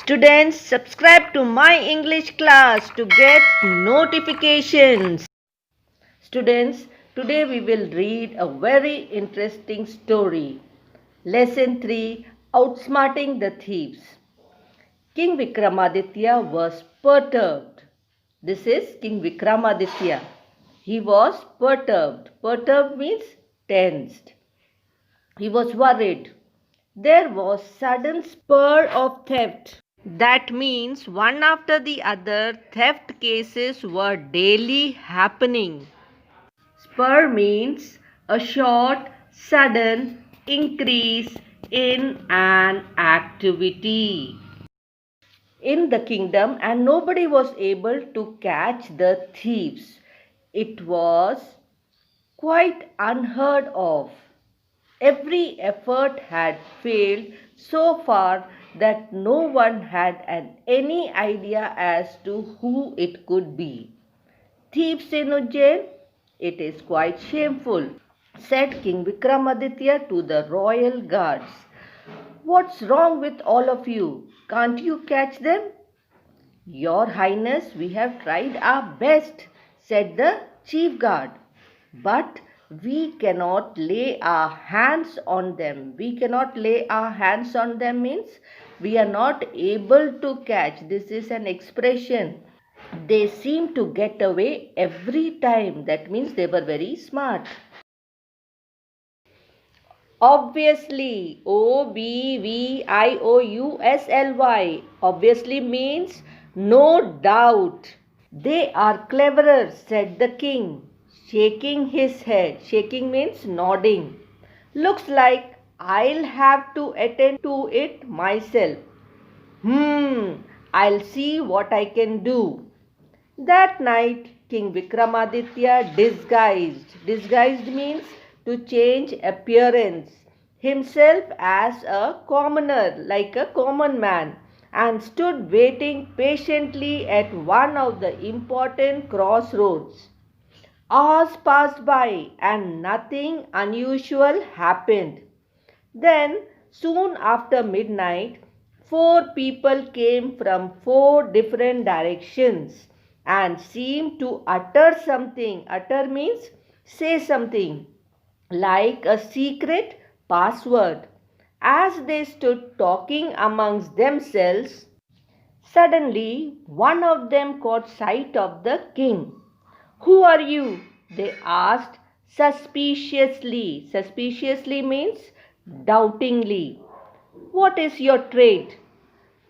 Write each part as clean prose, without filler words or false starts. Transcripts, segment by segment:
Students, subscribe to my English class to get notifications. Students, today we will read a very interesting story. Lesson 3, Outsmarting the Thieves. King Vikramaditya was perturbed. This is King Vikramaditya. He was perturbed. Perturbed means tensed. He was worried. There was sudden spur of theft. That means one after the other theft cases were daily happening. Spur means a short, sudden increase in an activity in the kingdom, and nobody was able to catch the thieves. It was quite unheard of. Every effort had failed so far that no one had any idea as to who it could be. Thieves in Ujjain? It is quite shameful, said King Vikramaditya to the royal guards. What's wrong with all of you? Can't you catch them? Your Highness, we have tried our best, said the chief guard. But we cannot lay our hands on them. We cannot lay our hands on them means we are not able to catch. This is an expression. They seem to get away every time. That means they were very smart. Obviously, Obviously. Obviously means no doubt. They are cleverer, said the king, shaking his head. Shaking means nodding. Looks like I'll have to attend to it myself. I'll see what I can do. That night, King Vikramaditya disguised means to change appearance, himself as a commoner, like a common man, and stood waiting patiently at one of the important crossroads. Hours passed by and nothing unusual happened. Then, soon after midnight, four people came from four different directions and seemed to utter something. Utter means say something like a secret password. As they stood talking amongst themselves, suddenly one of them caught sight of the king. Who are you? They asked suspiciously. Suspiciously means doubtingly. What is your trade?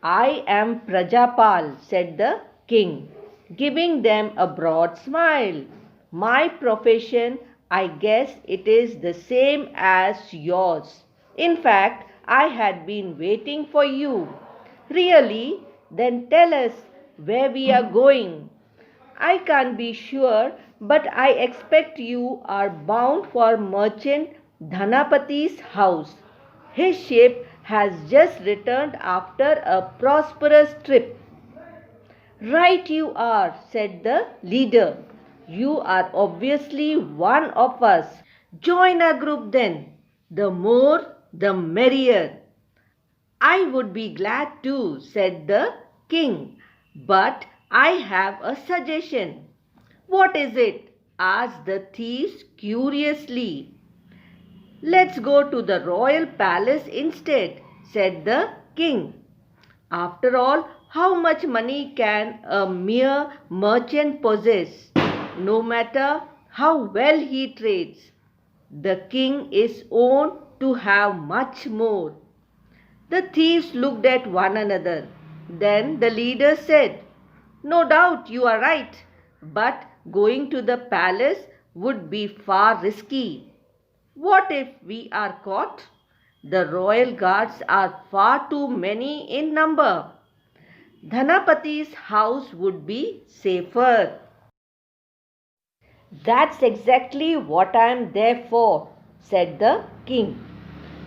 I am Prajapal, said the king, giving them a broad smile. My profession, I guess it is the same as yours. In fact, I had been waiting for you. Really? Then tell us where we are going. I can't be sure, but I expect you are bound for merchant Dhanapati's house. His ship has just returned after a prosperous trip. Right you are, said the leader. You are obviously one of us. Join our group then. The more, the merrier. I would be glad to, said the king. But I have a suggestion. What is it? Asked the thieves curiously. Let's go to the royal palace instead, said the king. After all, how much money can a mere merchant possess, no matter how well he trades? The king is owned to have much more. The thieves looked at one another. Then the leader said, No doubt you are right, but going to the palace would be far risky. What if we are caught? The royal guards are far too many in number. Dhanapati's house would be safer. That's exactly what I am there for, said the king.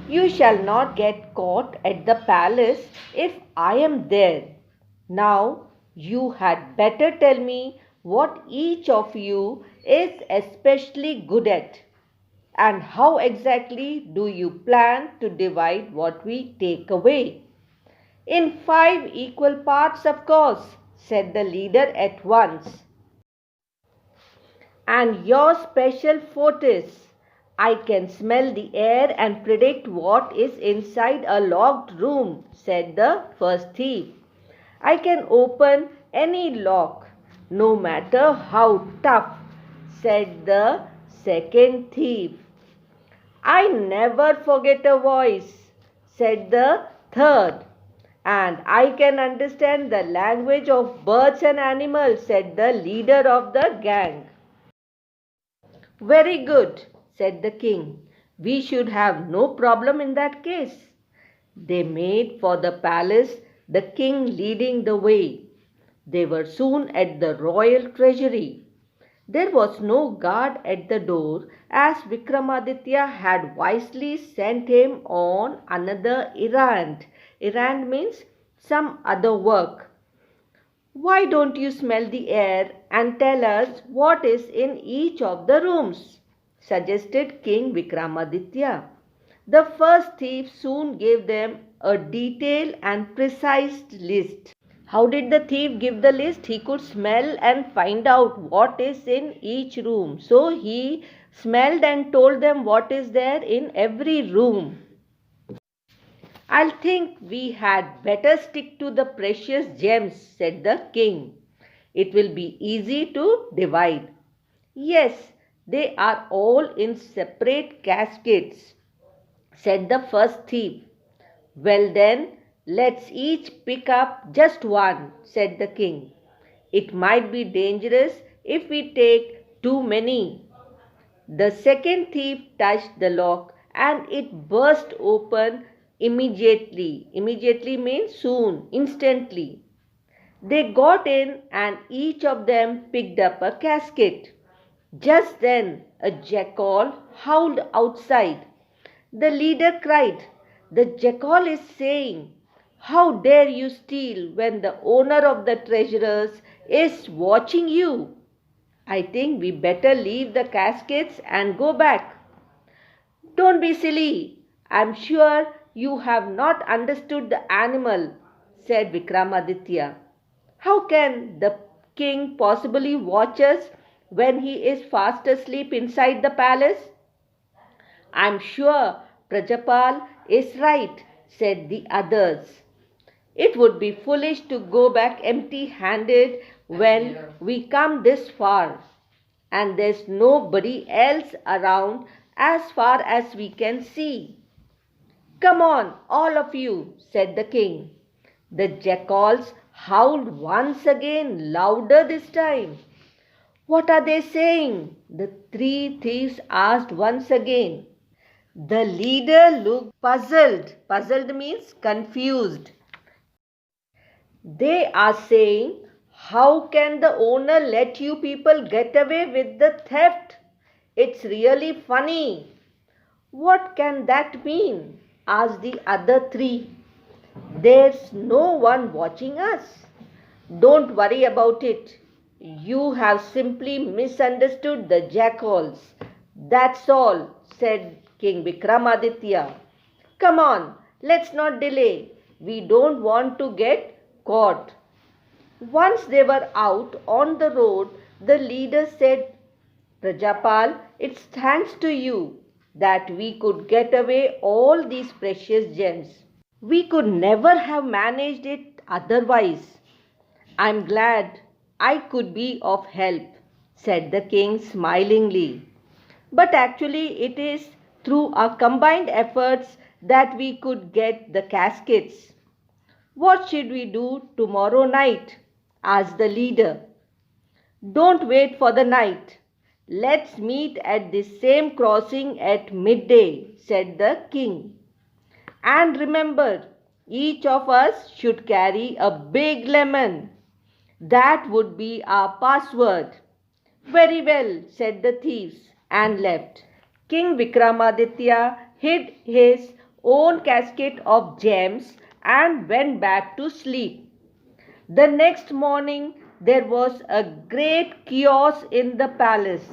You shall not get caught at the palace if I am there. Now you had better tell me what each of you is especially good at. And how exactly do you plan to divide what we take away? In 5 equal parts, of course, said the leader at once. And your special fortress. I can smell the air and predict what is inside a locked room, said the first thief. I can open any lock, no matter how tough, said the second thief. I never forget a voice, said the third. And I can understand the language of birds and animals, said the leader of the gang. Very good, said the king. We should have no problem in that case. They made for the palace, the king leading the way. They were soon at the royal treasury. There was no guard at the door, as Vikramaditya had wisely sent him on another errand. Errand means some other work. Why don't you smell the air and tell us what is in each of the rooms? Suggested King Vikramaditya. The first thief soon gave them a detailed and precise list. How did the thief give the list? He could smell and find out what is in each room. So he smelled and told them what is there in every room. I think we had better stick to the precious gems, said the king. It will be easy to divide. Yes, they are all in separate caskets, said the first thief. Well then, let's each pick up just one, said the king. It might be dangerous if we take too many. The second thief touched the lock and it burst open immediately. Immediately means soon, instantly. They got in and each of them picked up a casket. Just then a jackal howled outside. The leader cried, "The jackal is saying, 'How dare you steal when the owner of the treasures is watching you?' I think we better leave the caskets and go back." "Don't be silly. I'm sure you have not understood the animal," said Vikramaditya. "How can the king possibly watch us when he is fast asleep inside the palace?" "I'm sure Prajapal is right," said the others. "It would be foolish to go back empty-handed when we come this far. And there's nobody else around as far as we can see." "Come on, all of you," said the king. The jackals howled once again, louder this time. "What are they saying?" the three thieves asked once again. The leader looked puzzled. Puzzled means confused. "They are saying, 'How can the owner let you people get away with the theft? It's really funny.'" "What can that mean?" asked the other three. "There's no one watching us." "Don't worry about it. You have simply misunderstood the jackals. That's all," said King Vikramaditya. "Come on, let's not delay. We don't want to get caught." Once they were out on the road, the leader said, "Prajapal, it's thanks to you that we could get away all these precious gems. We could never have managed it otherwise." "I'm glad I could be of help," said the king smilingly. "But actually it is through our combined efforts that we could get the caskets." "What should we do tomorrow night?" asked the leader. "Don't wait for the night. Let's meet at the same crossing at midday," said the king. "And remember, each of us should carry a big lemon. That would be our password." "Very well," said the thieves and left. King Vikramaditya hid his own casket of gems and went back to sleep. The next morning there was a great chaos in the palace.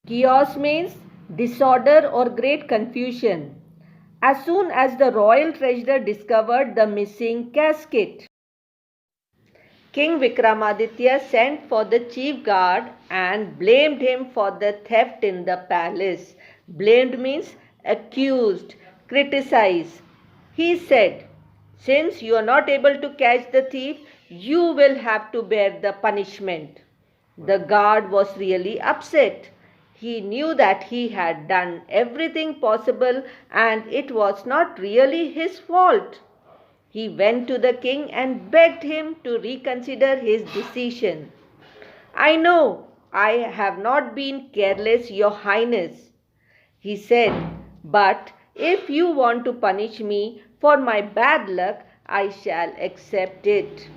Chaos means disorder or great confusion. as soon as the royal treasurer discovered the missing casket. King Vikramaditya sent for the chief guard and blamed him for the theft in the palace. Blamed means accused, criticized. He said, "Since you are not able to catch the thief, you will have to bear the punishment." The guard was really upset. He knew that he had done everything possible and it was not really his fault. He went to the king and begged him to reconsider his decision. "I know I have not been careless, Your Highness," he said, "but if you want to punish me for my bad luck, I shall accept it.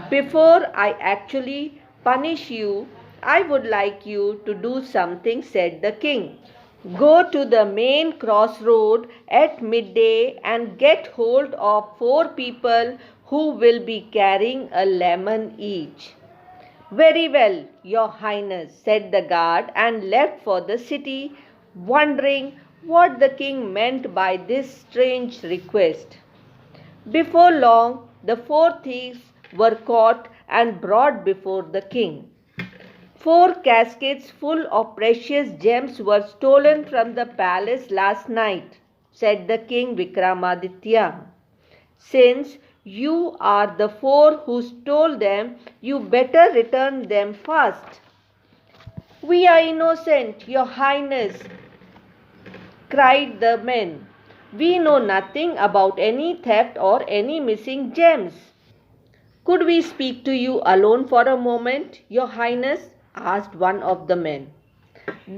Before I actually punish you, I would like you to do something," said the king. "Go to the main crossroad at midday and get hold of 4 people who will be carrying a lemon each." "Very well, Your Highness," said the guard and left for the city, wondering what the king meant by this strange request. Before long, the 4 thieves were caught and brought before the king. 4 caskets full of precious gems were stolen from the palace last night, said the king Vikramaditya. "Since you are the 4 who stole them, you better return them fast." "We are innocent, Your Highness," cried the men. "We know nothing about any theft or any missing gems." "Could we speak to you alone for a moment, Your Highness?" asked one of the men.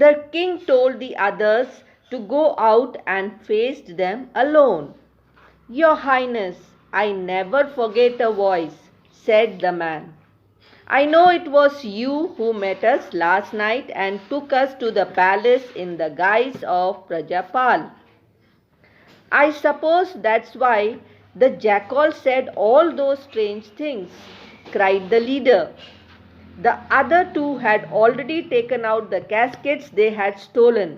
The king told the others to go out and faced them alone. "Your Highness, I never forget a voice," said the man. "I know it was you who met us last night and took us to the palace in the guise of Prajapal." "I suppose that's why the jackal said all those strange things," cried the leader. The other 2 had already taken out the caskets they had stolen.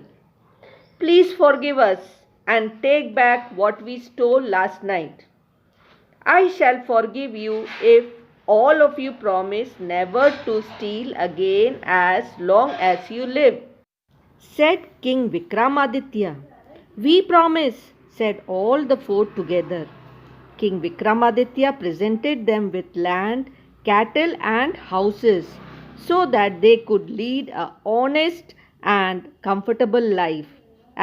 "Please forgive us and take back what we stole last night." "I shall forgive you if all of you promise never to steal again as long as you live," said King Vikramaditya. "We promise," said all the 4 together. King Vikramaditya presented them with land, cattle and houses so that they could lead an honest and comfortable life,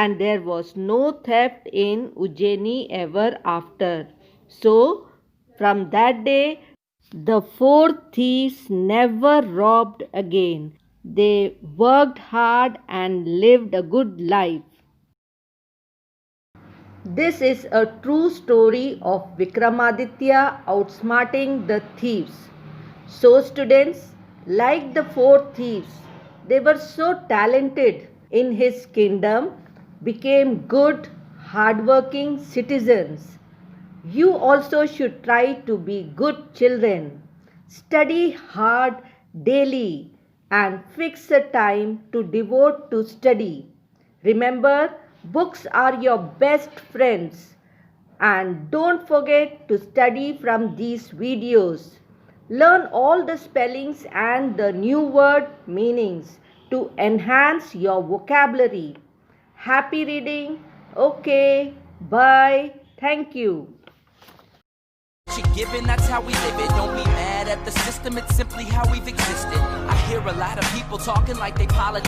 and there was no theft in Ujjaini ever after. So from that day the 4 thieves never robbed again. They worked hard and lived a good life. This is a true story of Vikramaditya outsmarting the thieves. So students, like the 4 thieves, they were so talented in his kingdom, became good, hardworking citizens. You also should try to be good children. Study hard daily and fix a time to devote to study. Remember, books are your best friends. And don't forget to study from these videos. Learn all the spellings and the new word meanings to enhance your vocabulary. Happy reading. Okay, bye. Thank you. You're given, that's how we live it. Don't be mad at the system, it's simply how we've existed. I hear a lot of people talking like they politics.